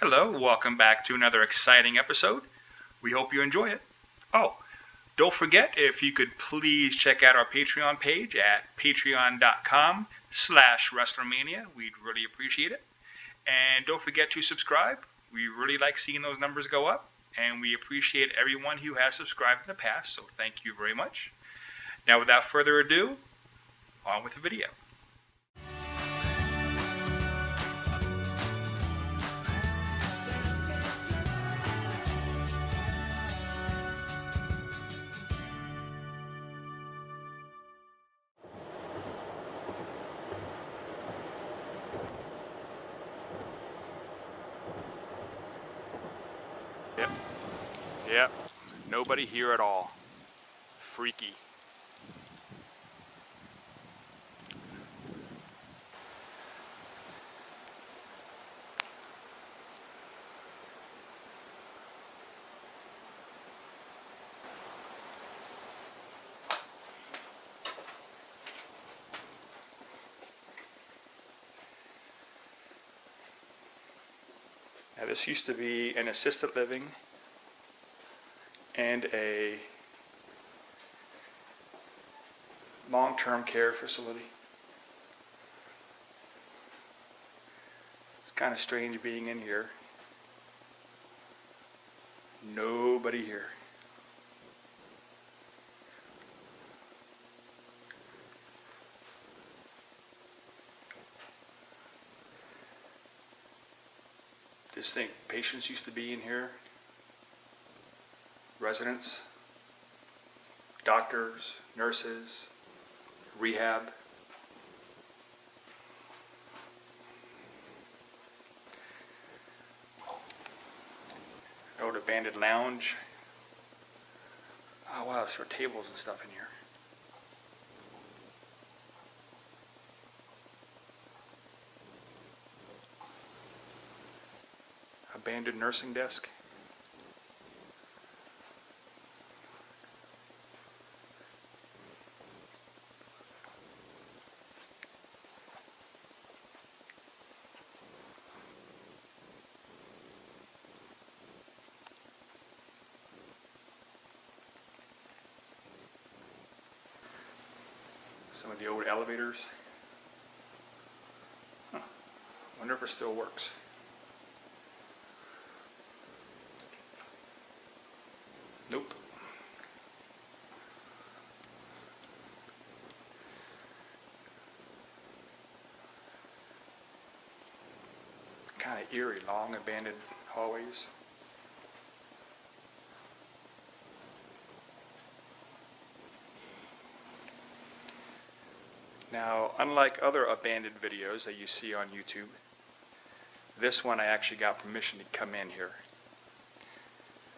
Hello, welcome back to another exciting episode. We hope you enjoy it. Oh, don't forget, if you could please check out our Patreon page at patreon.com/ResslerMania. We'd really appreciate it. And don't forget to subscribe. We really like seeing those numbers go up, and we appreciate everyone who has subscribed in the past, so thank you very much. Now, without further ado, on with the video. Yep, nobody here at all. Freaky. Now, this used to be an assisted living and a long-term care facility. It's kind of strange being in here. Nobody here. Just think, patients used to be in here. Residents, doctors, nurses, rehab. Old abandoned lounge. Oh wow, there are tables and stuff in here. Abandoned nursing desk. Some of the old elevators. Wonder if it still works. Nope. Kind of eerie, long abandoned hallways. Now, unlike other abandoned videos that you see on YouTube, this one I actually got permission to come in here.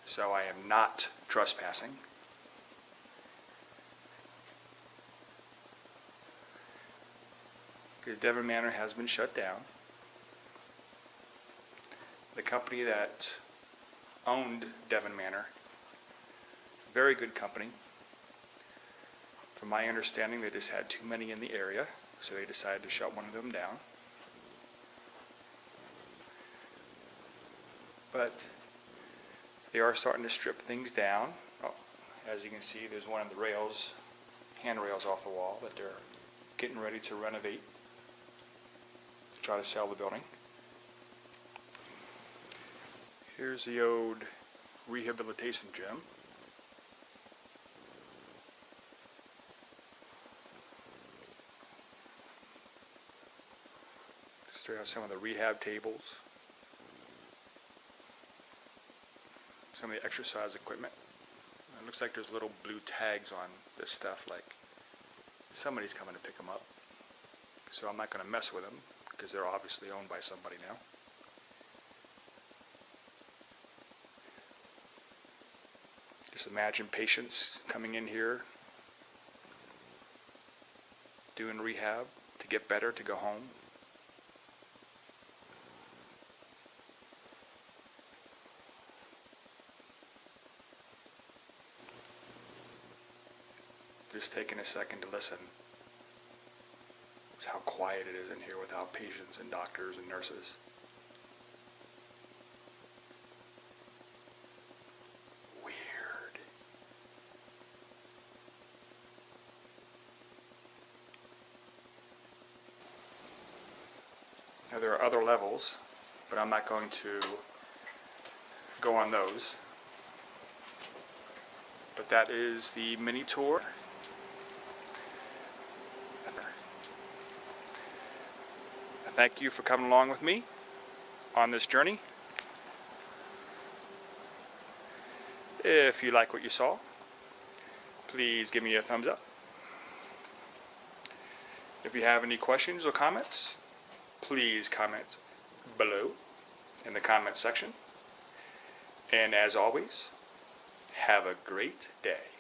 So I am not trespassing. Because Devon Manor has been shut down. The company that owned Devon Manor, very good company. From my understanding, they just had too many in the area, so they decided to shut one of them down. But they are starting to strip things down. Oh, as you can see, there's one of the rails, handrails off the wall that they're getting ready to renovate to try to sell the building. Here's the old rehabilitation gym. There are some of the rehab tables, some of the exercise equipment. It looks like there's little blue tags on this stuff, like somebody's coming to pick them up. So I'm not going to mess with them because they're obviously owned by somebody now. Just imagine patients coming in here, doing rehab to get better, to go home. Just taking a second to listen. It's how quiet it is in here without patients and doctors and nurses. there are other levels, but I'm not going to go on those. But that is the mini tour. Thank you for coming along with me on this journey. If you like what you saw, please give me a thumbs up. If you have any questions or comments, please comment below in the comment section. And as always, have a great day.